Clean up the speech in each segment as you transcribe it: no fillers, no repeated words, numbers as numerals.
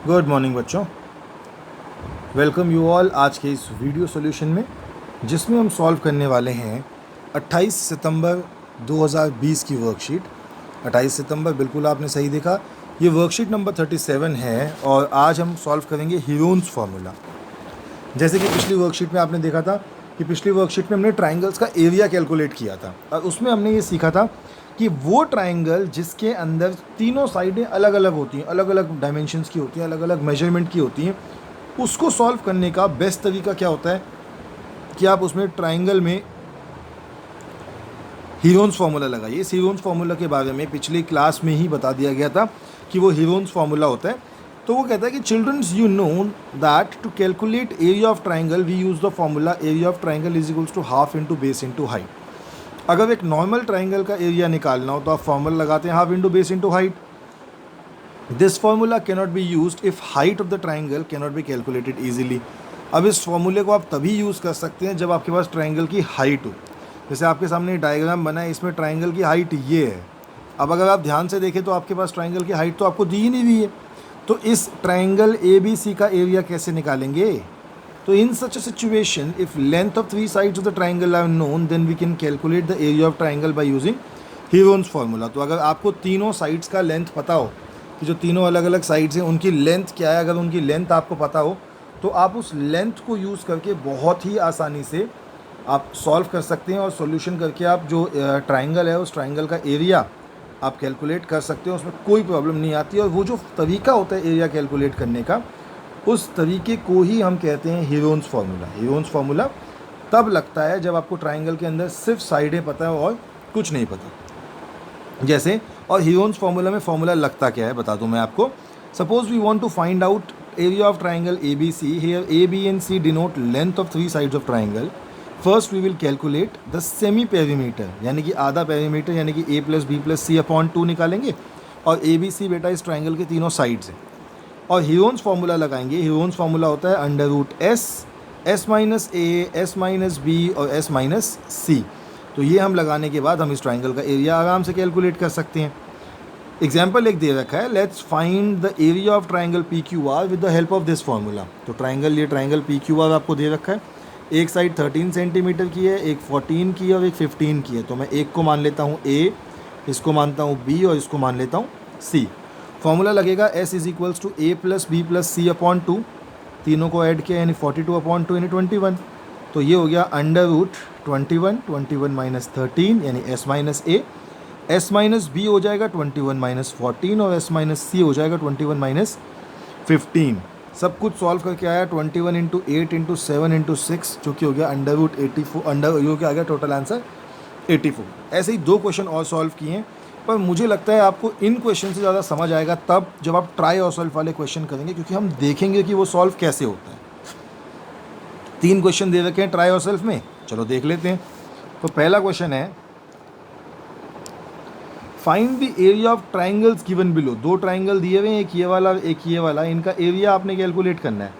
Good morning बच्चों, welcome you all आज के इस वीडियो सॉल्यूशन में, जिसमें हम सॉल्व करने वाले हैं 28 सितंबर 2020 की वर्कशीट। 28 सितंबर, बिल्कुल आपने सही देखा, ये वर्कशीट नंबर 37 है और आज हम सॉल्व करेंगे हीरोन्स फार्मूला। जैसे कि पिछली वर्कशीट में आपने देखा था कि पिछली वर्कशीट में हमने ट्राइंगल्स का एरिया कैलकुलेट किया था और उसमें हमने ये सीखा था कि वो ट्राइंगल जिसके अंदर तीनों साइडें अलग अलग होती हैं, अलग अलग डायमेंशंस की होती हैं, अलग अलग मेजरमेंट की होती हैं, उसको सॉल्व करने का बेस्ट तरीका क्या होता है कि आप उसमें ट्राइंगल में हीरोन्स फार्मूला लगाइए। इस हीरोन्स फार्मूला के बारे में पिछली क्लास में ही बता दिया गया था कि वो हीरोन्स फार्मूला होता है। तो वो कहता है कि childrens you know that to calculate area of triangle we use the formula area of triangle is equals to half into base into height. अगर एक नॉर्मल ट्राइंगल का एरिया निकालना हो तो आप फार्मूला लगाते हैं half into base into height. This formula cannot be used if height of the triangle cannot be calculated easily. अब इस फार्मूले को आप तभी यूज़ कर सकते हैं जब आपके पास ट्राइंगल की हाइट हो। जैसे आपके सामने डायग्राम बना है, इसमें ट्राइंगल की हाइट ये है। अब अगर आप ध्यान से देखें तो आपके पास ट्राइंगल की हाइट तो आपको दी ही नहीं हुई है। तो इस ट्राइंगल ABC का एरिया कैसे निकालेंगे? तो in such a situation if length of 3 sides of the triangle are known then we can calculate the area of triangle by using Heron's formula. तो अगर आपको तीनों साइड्स का लेंथ पता हो कि जो तीनों अलग अलग साइड्स हैं उनकी लेंथ क्या है, अगर उनकी लेंथ आपको पता हो तो आप उस लेंथ को यूज़ करके बहुत ही आसानी से आप सॉल्व कर सकते हैं और सॉल्यूशन करके आप जो ट्राइंगल है उस ट्राइंगल का एरिया आप कैलकुलेट कर सकते हो। उसमें कोई प्रॉब्लम नहीं आती। और वो जो तरीका होता है एरिया कैलकुलेट करने का, उस तरीके को ही हम कहते हैं हीरोन्स फार्मूला। हीरोन्स फार्मूला तब लगता है जब आपको ट्राइंगल के अंदर सिर्फ साइडें पता है और कुछ नहीं पता। जैसे, और हीरोन्स फार्मूला में फार्मूला लगता क्या है बता दूं मैं आपको। Suppose we want to find out area of triangle ABC। Here A, B and C denote length of 3 sides of triangle. First we will calculate the semi perimeter, यानी कि आधा पेरीमीटर, यानी कि A + B + C/2 निकालेंगे। और ABC बेटा इस triangle के तीनों साइड्स हैं। और हीरोन्स फार्मूला लगाएंगे। हीरोन्स फार्मूला होता है √S, S-A, S-B और S-C। तो ये हम लगाने के बाद हम इस ट्राइंगल का एरिया आराम से कैलकुलेट कर सकते हैं। एग्जाम्पल एक दे रखा है, let's find the area of triangle PQR with the help of this formula. तो ये ट्राइंगल PQR आपको दे रखा है। एक साइड 13 सेंटीमीटर की है, एक 14 की है और एक 15 की है। तो मैं एक को मान लेता हूँ A, इसको मानता हूँ B और इसको मान लेता हूँ C। फॉर्मूला लगेगा S = A + B + C/2। तीनों को ऐड किया यानी 42/2 यानी 21। तो ये हो गया √21, 21 - 13 यानी S-A। S-B हो जाएगा 21 - 14 और S-C हो जाएगा 21 - 15। सब कुछ सॉल्व करके आया 21 × 8 × 7 × 6, जो कि हो गया √84। जो कि आ गया टोटल आंसर 84। ऐसे ही 2 क्वेश्चन और सॉल्व किए हैं, पर मुझे लगता है आपको इन क्वेश्चन से ज़्यादा समझ आएगा तब जब आप ट्राई और सॉल्व वाले क्वेश्चन करेंगे, क्योंकि हम देखेंगे कि वो सॉल्व कैसे होता है। 3 क्वेश्चन दे रखे हैं ट्राई और सॉल्व में, चलो देख लेते हैं। तो पहला क्वेश्चन है, find the area of triangles given below. 2 triangle दिए हुए हैं, एक ये वाला एक ये वाला, इनका एरिया आपने कैलकुलेट करना है।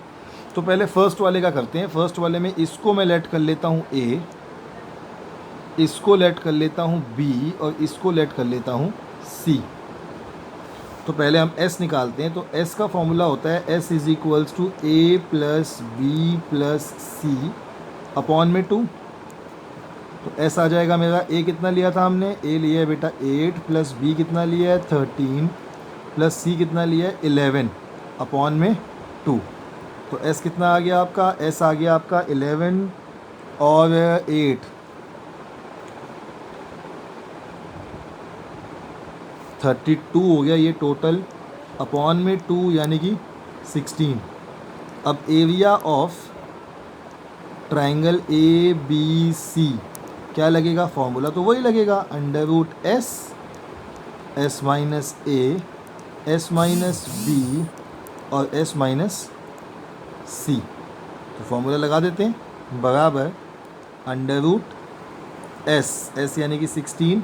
तो पहले फर्स्ट वाले का करते हैं। फर्स्ट वाले में इसको मैं लेट कर लेता हूँ A, इसको लेट कर लेता हूँ B और इसको लेट कर लेता हूँ C। तो पहले हम S निकालते हैं। तो S का फॉर्मूला होता है S = A + B + C/2। तो S आ जाएगा मेरा। A कितना लिया था हमने? A लिया है बेटा 8 + B कितना लिया है 13 + C कितना लिया है 11/2। तो S कितना आ गया आपका? S आ गया आपका 11 और 8 32 हो गया ये टोटल, /2 यानी कि 16। अब एरिया ऑफ ट्राइंगल ABC क्या लगेगा? फॉर्मूला तो वही लगेगा √S, S-A, S-B और S-C। तो फॉर्मूला लगा देते हैं, बराबर √S यानी कि 16,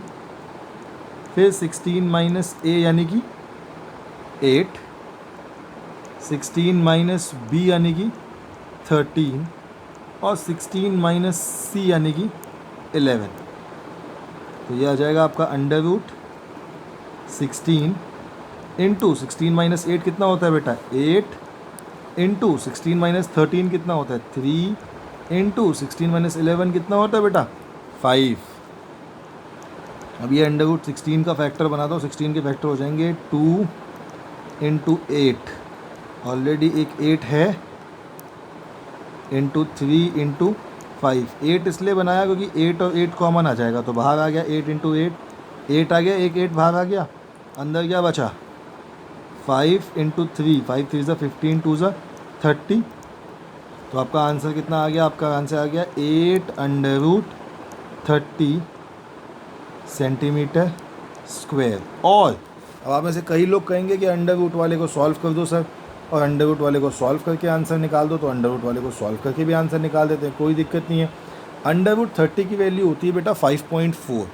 फिर 16 - A यानी कि 8, 16 - B यानी कि 13 और 16 - C यानी कि 11। तो ये आ जाएगा आपका √16 इंटू 16 - 8 कितना होता है बेटा 8 इंटू 16 - 13 कितना होता है 3 इंटू 16 - 11 कितना होता है बेटा 5। अब ये √16 का फैक्टर बना दो, 16 के फैक्टर हो जाएंगे 2 इंटू 8, ऑलरेडी एक 8 है, इंटू 3 इंटू 5। 8 इसलिए बनाया क्योंकि 8 और 8 कॉमन आ जाएगा तो बाहर आ गया 8 इंटू 8 आ गया, एक 8 बाहर आ गया, अंदर क्या बचा 5 इंटू 3, 5 3 15 2 30। तो आपका आंसर कितना आ गया, आपका आंसर आ गया 8√30 सेंटीमीटर स्क्वायर। और अब आप में से कई लोग कहेंगे कि अंडर रूट वाले को सॉल्व कर दो सर, और अंडर रूट वाले को सॉल्व करके आंसर निकाल दो, तो अंडर रूट वाले को सॉल्व करके भी आंसर निकाल देते हैं, कोई दिक्कत नहीं है। अंडर रूट 30 की वैल्यू होती है बेटा 5.4,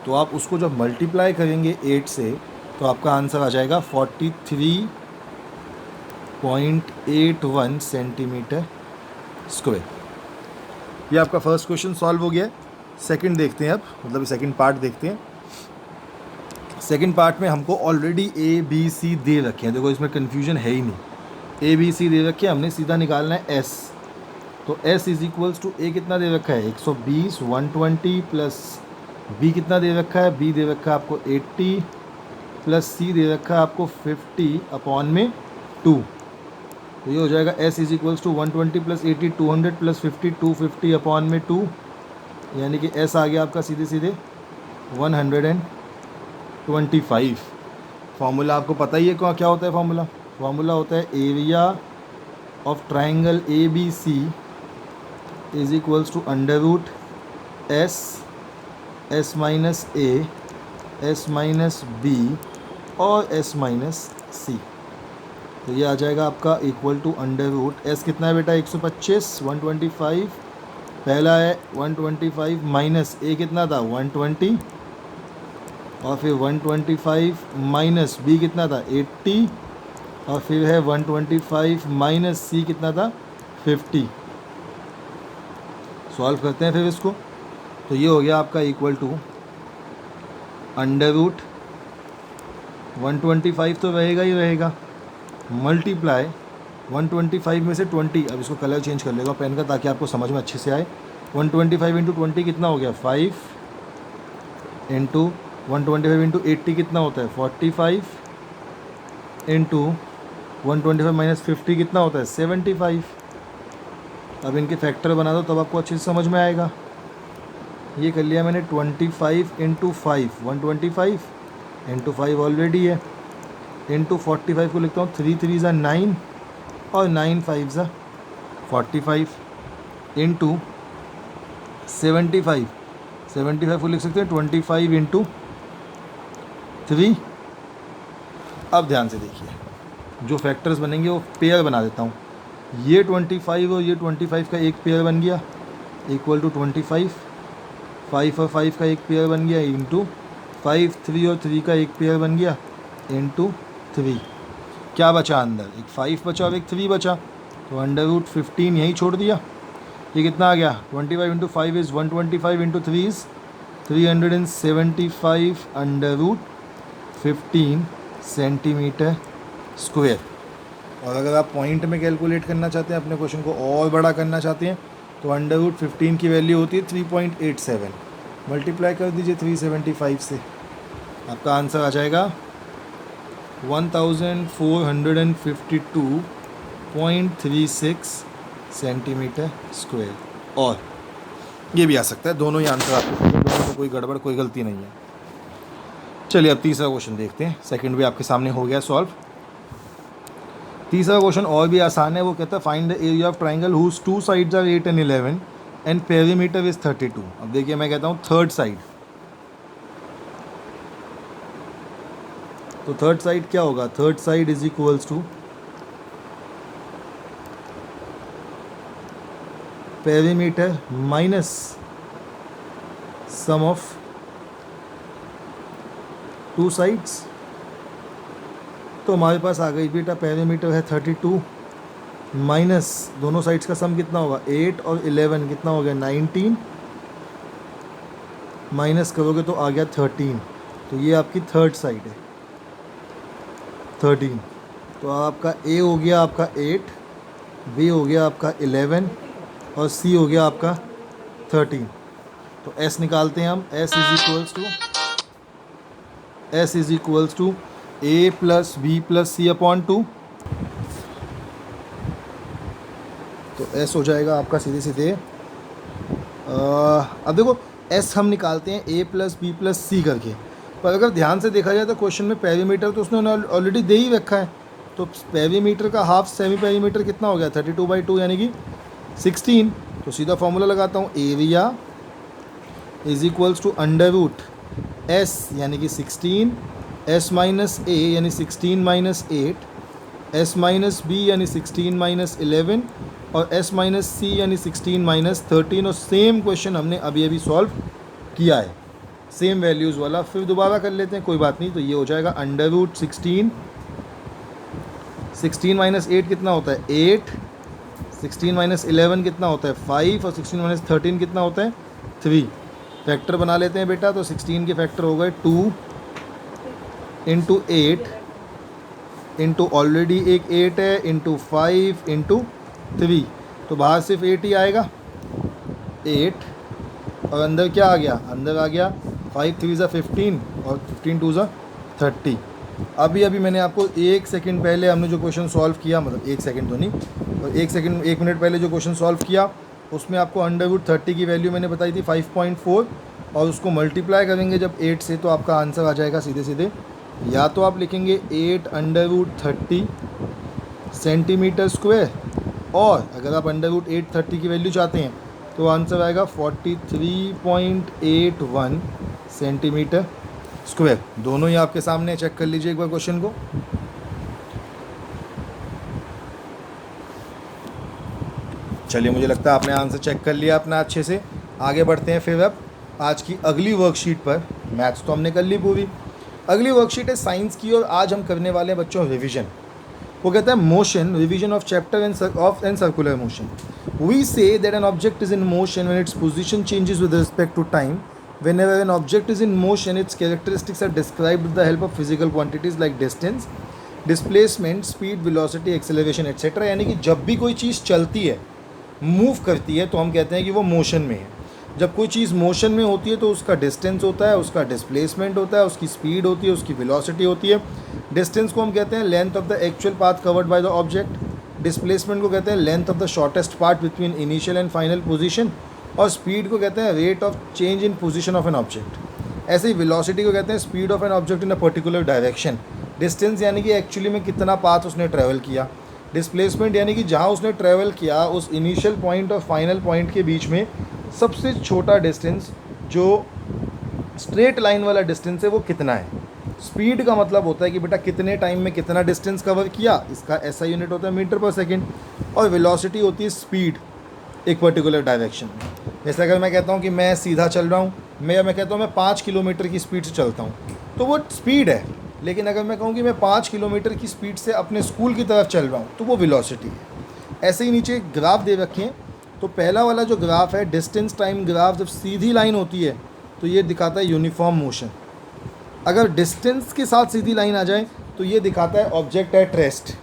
तो आप उसको जब मल्टीप्लाई करेंगे 8 से तो आपका आंसर आ जाएगा 43.81 सेंटीमीटर स्क्वायर। ये आपका फर्स्ट क्वेश्चन सॉल्व हो गया। सेकंड देखते हैं अब, मतलब सेकंड पार्ट देखते हैं। सेकंड पार्ट में हमको ऑलरेडी ए बी सी दे रखे हैं, देखो इसमें कन्फ्यूजन है ही नहीं, ए बी सी दे रखे हैं, हमने सीधा निकालना है एस। तो एस इज इक्वल्स टू ए कितना दे रखा है 120 120 प्लस बी कितना दे रखा है, बी दे रखा है आपको 80 प्लस सी दे रखा है आपको 50 अपॉन में 2। तो ये हो जाएगा S is equals to 120 plus 80 200 plus 50 250 upon में 2, यानी कि एस आ गया आपका सीधे सीधे 125। फार्मूला आपको पता ही है क्या होता है, फार्मूला होता है area of triangle A B C is equals to under root S minus A S minus B और एस माइनस सी। तो ये आ जाएगा आपका equal to under root S कितना है बेटा 125 125, पहला है 125 माइनस ए कितना था 120, और फिर 125 माइनस बी कितना था 80, और फिर है 125 माइनस सी कितना था 50। सॉल्व करते हैं फिर इसको, तो ये हो गया आपका इक्वल टू अंडर रूट 125 तो रहेगा ही रहेगा, मल्टीप्लाई 125 में से 20, अब इसको कलर चेंज कर लेगा पेन का ताकि आपको समझ में अच्छे से आए। 125 इंटू 20 कितना हो गया 5 इंटू 125 इंटू 80 कितना होता है 45 इंटू 125 माइनस 50 कितना होता है 75। अब इनके फैक्टर बना दो तब आपको अच्छे से समझ में आएगा। ये कर लिया मैंने 25 इंटू 5 125 इंटू 5 ऑलरेडी है, इंटू 45 को लिखता हूँ 3 3 ज़ा 9 और 9 5 ज़ा 45 इंटू 75 को लिख सकते हैं 25 इंटू 3। अब ध्यान से देखिए जो फैक्टर्स बनेंगे वो पेयर बना देता हूँ, ये 25 और ये 25 का एक पेयर बन गया इक्वल टू 25, 5 और 5 का एक पेयर बन गया इंटू 5, 3 और 3 का एक पेयर बन गया इंटू 3। क्या बचा अंदर, एक 5 बचा और एक 3 बचा, तो अंडर रूट 15 यहीं छोड़ दिया। ये कितना आ गया 25 into 5 is 125 into 3 is 375 under root 15 centimetre square. और अगर आप पॉइंट में कैलकुलेट करना चाहते हैं, अपने क्वेश्चन को और बड़ा करना चाहते हैं, तो अंडर रूट 15 की वैल्यू होती है 3.87, मल्टीप्लाई कर दीजिए 375 से, आपका आंसर आ जाएगा 1452.36 सेंटीमीटर स्क्वायर। और ये भी आ सकता है, दोनों ही आंसर आपके, दोनों में कोई गड़बड़ कोई गलती नहीं है। चलिए अब तीसरा क्वेश्चन देखते हैं, सेकंड भी आपके सामने हो गया सॉल्व। तीसरा क्वेश्चन और भी आसान है, वो कहता है find the area of triangle whose 2 sides are 8 and 11 and perimeter is 32। अब देखिए मैं कहता हूँ थर्ड साइड, तो थर्ड साइड क्या होगा, third side is equals to perimeter minus sum of 2 sides. तो हमारे पास आ गई बेटा पेरीमीटर है 32 माइनस दोनों साइड्स का सम कितना होगा 8 और 11 कितना हो गया 19, माइनस करोगे तो आ गया 13। तो ये आपकी थर्ड साइड है। 13। तो आपका ए हो गया आपका 8, बी हो गया आपका 11 और सी हो गया आपका 13। तो एस निकालते हैं हम। S is equals to A plus B plus C upon 2। तो एस हो जाएगा आपका सीधे सीधे अब देखो एस हम निकालते हैं ए प्लस बी प्लस सी करके, पर अगर ध्यान से देखा जाए तो क्वेश्चन में पेरीमीटर तो उसने ऑलरेडी दे ही रखा है। तो पेरीमीटर का हाफ सेमी पेरीमीटर कितना हो गया 32/2 यानी कि 16। तो सीधा फॉर्मूला लगाता हूँ, area is equals to under root S यानी कि 16, एस माइनस ए यानी 16 माइनस 8, एस माइनस बी यानी 16 माइनस 11 और एस माइनस सी यानी 16 माइनस 13। और सेम क्वेश्चन हमने अभी अभी सॉल्व किया है, सेम वैल्यूज़ वाला। फिर दोबारा कर लेते हैं, कोई बात नहीं। तो ये हो जाएगा अंडर रूट 16 माइनस 8 कितना होता है 8, 16 माइनस 11 कितना होता है 5 और 16 माइनस 13 कितना होता है 3। फैक्टर बना लेते हैं बेटा। तो 16 के फैक्टर हो गए 2 इंटू 8 इंटू ऑलरेडी एक 8 है इंटू 5 इंटू 3। तो बाहर सिर्फ 8 ही आएगा, 8 और अंदर क्या आ गया, अंदर आ गया 5 3 ज़ा 15 और 15 2 ज़ा 30। अभी अभी मैंने आपको 1 सेकंड पहले हमने जो क्वेश्चन सॉल्व किया, मतलब 1 सेकंड तो नहीं और 1 मिनट पहले जो क्वेश्चन सॉल्व किया उसमें आपको अंडर रूट 30 की वैल्यू मैंने बताई थी 5.4 और उसको मल्टीप्लाई करेंगे जब 8 से तो आपका आंसर आ जाएगा सीधे सीधे। या तो आप लिखेंगे 8 अंडर रूट 30 सेंटीमीटर स्क्वायर, और अगर आप अंडर रूट 830 की वैल्यू चाहते हैं तो आंसर आएगा 43.81 सेंटीमीटर स्क्वायर। दोनों ही आपके सामने, चेक कर लीजिए एक बार क्वेश्चन को। चलिए, मुझे लगता है आपने आंसर चेक कर लिया अपना अच्छे से। आगे बढ़ते हैं फिर अब आज की अगली वर्कशीट पर। मैथ्स तो हमने कर ली पूरी, अगली वर्कशीट है साइंस की और आज हम करने वाले हैं बच्चों रिवीजन। वो कहता है motion, revision of chapter of and circular motion. We say that an object is in motion when its position changes with respect to time. Whenever an object is in motion, its characteristics are described with the help of physical quantities like distance, displacement, speed, velocity, acceleration, etc. यानी कि जब भी कोई चीज़ चलती है, move करती है, तो हम कहते हैं कि वो मोशन में है। जब कोई चीज़ मोशन में होती है तो उसका डिस्टेंस होता है, उसका डिस्प्लेसमेंट होता है, उसकी स्पीड होती है, उसकी वेलोसिटी होती है। डिस्टेंस को हम कहते हैं length of the actual path covered by the object. Displacement को कहते हैं length of the shortest part between initial and final position. और स्पीड को कहते हैं rate of change in position of an object. ऐसे ही वेलोसिटी को कहते हैं speed of an object in a particular direction. Distance यानी कि एक्चुअली में कितना पाथ उसने ट्रैवल किया। डिस्प्लेसमेंट यानी कि जहाँ उसने ट्रैवल किया उस इनिशियल पॉइंट और फाइनल पॉइंट के बीच में सबसे छोटा डिस्टेंस, जो स्ट्रेट लाइन वाला डिस्टेंस है, वो कितना है। स्पीड का मतलब होता है कि बेटा कितने टाइम में कितना डिस्टेंस कवर किया, इसका ऐसा यूनिट होता है मीटर पर सेकेंड। और वेलोसिटी होती है स्पीड एक पर्टिकुलर डायरेक्शन में। जैसे अगर मैं कहता हूँ कि मैं सीधा चल रहा हूँ, मैं कहता हूँ मैं 5 किलोमीटर की स्पीड से चलता हूँ, तो वो स्पीड है। लेकिन अगर मैं कहूँ कि मैं 5 किलोमीटर की स्पीड से अपने स्कूल की तरफ चल रहा हूँ, तो वो वेलोसिटी है। ऐसे ही नीचे ग्राफ दे रखे हैं। तो पहला वाला जो ग्राफ है डिस्टेंस टाइम ग्राफ, जब सीधी लाइन होती है तो ये दिखाता है यूनिफॉर्म मोशन। अगर डिस्टेंस के साथ सीधी लाइन आ जाए तो ये दिखाता है ऑब्जेक्ट एट रेस्ट।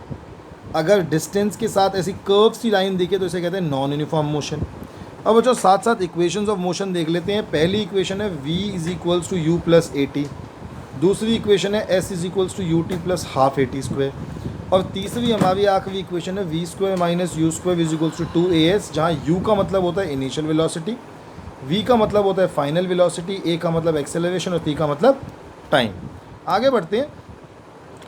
अगर डिस्टेंस के साथ ऐसी कर्व सी लाइन दिखे तो इसे कहते हैं नॉन यूनिफॉर्म मोशन। अब बच्चों साथ साथ इक्वेशंस ऑफ मोशन देख लेते हैं। पहली इक्वेशन है v is equals to U plus A T. दूसरी इक्वेशन है s is equals to U T plus half A T square. और तीसरी हमारी आखिरी इक्वेशन है V square minus U square is equals to 2as, जहाँ u का मतलब होता है इनिशियल वेलोसिटी, v का मतलब होता है फाइनल वेलोसिटी, a का मतलब एक्सेलरेशन और t का मतलब टाइम। आगे बढ़ते हैं।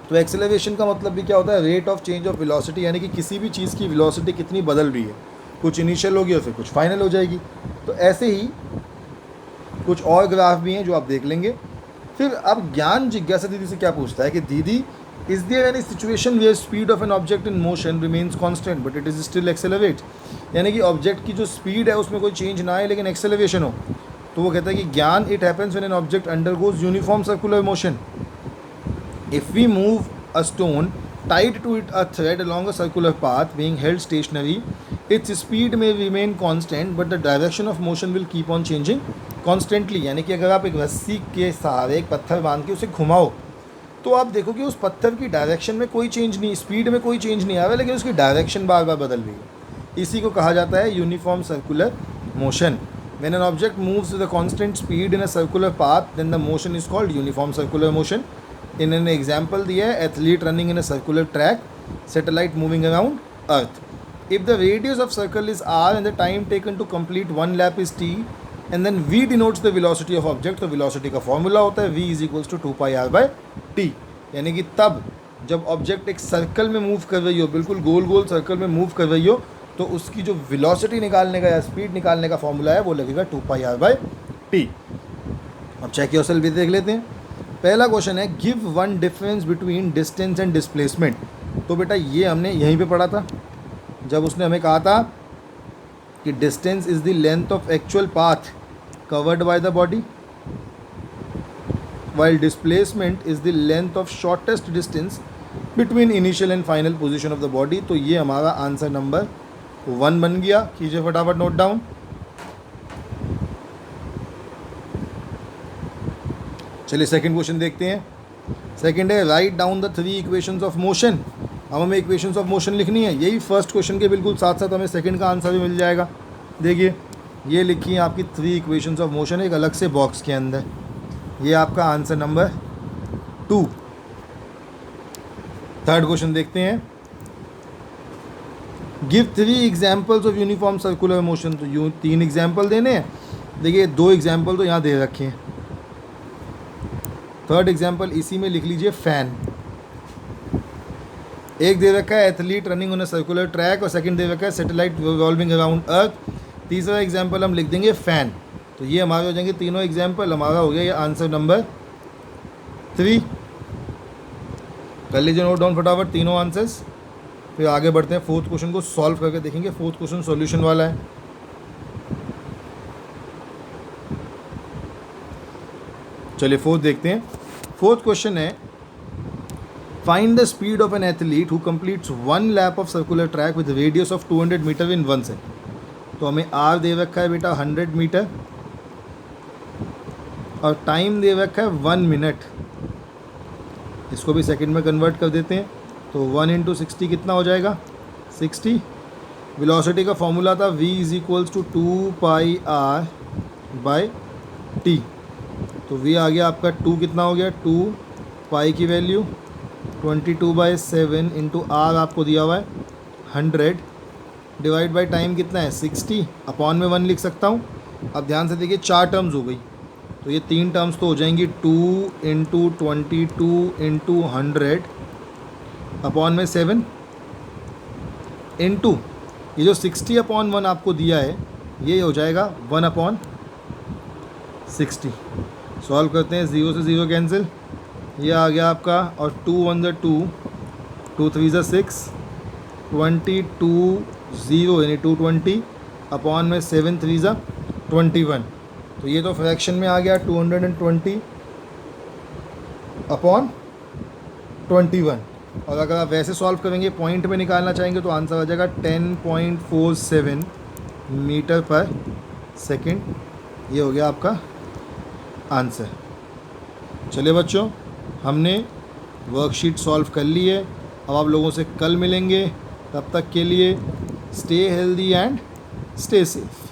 तो एक्सेलरेशन का मतलब भी क्या होता है, rate of change of velocity, यानी कि किसी भी चीज़ की वेलोसिटी कितनी बदल रही है, कुछ इनिशियल होगी और फिर कुछ फाइनल हो जाएगी। तो ऐसे ही कुछ और ग्राफ भी हैं जो आप देख लेंगे। फिर अब ज्ञान जिज्ञासा दीदी से क्या पूछता है कि दीदी is there any situation where speed of an object in motion remains constant but it is still accelerate, यानी कि ऑब्जेक्ट की जो स्पीड है उसमें कोई चेंज ना आए लेकिन एक्सेलरेशन हो। तो वो कहता है कि ज्ञान it happens when an object undergoes uniform circular motion. If we move a stone tied to it a thread along a circular path being held stationary, its speed may remain constant but the direction of motion will keep on changing constantly। यानी कि अगर आप एक रस्सी के सहारे एक पत्थर बांध के उसे घुमाओ तो आप देखो कि उस पत्थर की डायरेक्शन में कोई चेंज नहीं, स्पीड में कोई चेंज नहीं आ रहा, लेकिन उसकी डायरेक्शन बार बार बदल रही है। इसी को कहा जाता है uniform circular motion. When an object moves with a constant speed in a circular path then the motion is called uniform circular motion. In an example दिया है athlete running in a circular track, satellite moving around earth. If the radius of circle is r and the time taken to complete one lap is t, and then v denotes the velocity of object, तो velocity का formula होता है v is equals to 2 pi r by t। यानी कि तब जब object एक circle में मूव कर रही हो, बिल्कुल गोल गोल सर्कल में मूव कर रही हो, तो उसकी जो वेलोसिटी निकालने का या स्पीड निकालने का फॉर्मूला है वो लगेगा 2 pi r by t। अब चेक योरसेल्फ भी देख लेते हैं। पहला क्वेश्चन है give one difference between distance and displacement. तो बेटा ये हमने यहीं पे पढ़ा था जब उसने हमें कहा था कि distance is the length of actual path covered by the body, while displacement is the length of shortest distance between initial and final position of the body। तो ये हमारा आंसर नंबर 1 बन गया। कीजिए फटाफट नोट डाउन। चलिए second question देखते हैं। सेकंड है write down the 3 equations of motion. अब हमें इक्वेशंस ऑफ मोशन लिखनी है, यही फर्स्ट क्वेश्चन के बिल्कुल साथ साथ हमें सेकंड का आंसर भी मिल जाएगा। देखिए ये लिखी है आपकी 3 इक्वेशंस ऑफ मोशन एक अलग से बॉक्स के अंदर। ये आपका आंसर नंबर 2। थर्ड क्वेश्चन देखते हैं। Give 3 examples of uniform circular motion. तो यूँ 3 एग्जाम्पल देने हैं। देखिए 2 एग्जाम्पल तो यहाँ दे रखे हैं, थर्ड एग्जाम्पल इसी में लिख लीजिए फैन। एक दे रखा है athlete running on a circular track और सेकंड दे रखा है सैटेलाइट रिवॉल्विंग अराउंड अर्थ। तीसरा एग्जाम्पल हम लिख देंगे फैन। तो ये हमारे हो जाएंगे तीनों एग्जाम्पल। हमारा हो गया ये आंसर नंबर 3। कर लीजिए नोट डाउन फटाफट तीनों आंसर्स। फिर आगे बढ़ते हैं, फोर्थ क्वेश्चन को सॉल्व करके देखेंगे। फोर्थ क्वेश्चन सॉल्यूशन वाला है। चलिए फोर्थ देखते हैं। फोर्थ क्वेश्चन है find the speed of an athlete who completes 1 lap of circular track with radius of 200 metre in 1 second. तो हमें आर दे रखा है बेटा 100 मीटर और टाइम दे रखा है 1 मिनट। इसको भी सेकंड में कन्वर्ट कर देते हैं। तो 1 × 60 कितना हो जाएगा 60। वेलोसिटी का फॉर्मूला था v is equals to 2 pi r by t। तो v आ गया आपका 2 कितना हो गया 2 पाई की वैल्यू 22/7 इंटू आर आपको दिया हुआ है 100 डिवाइड बाई टाइम कितना है 60 अपॉन में 1 लिख सकता हूँ। अब ध्यान से देखिए 4 टर्म्स हो गई, तो ये 3 टर्म्स तो हो जाएंगी 2 × 22 × 100 अपॉन में 7 इंटू ये जो 60/1 आपको दिया है ये हो जाएगा 1/60। सॉल्व करते हैं, 0 से 0 कैंसिल, ये आ गया आपका और 2 1 ज़ा 2 2 3 ज़ा 6 22 0 यानी 220 अपॉन में 7 3 ज़ा 21। तो ये तो फ्रैक्शन में आ गया 220 अपॉन 21। और अगर आप वैसे सॉल्व करेंगे पॉइंट में निकालना चाहेंगे तो आंसर आ जाएगा 10.47 मीटर पर सेकंड। ये हो गया आपका आंसर। चलिए बच्चों हमने वर्कशीट सॉल्व कर ली है। अब आप लोगों से कल मिलेंगे, तब तक के लिए stay healthy and stay safe.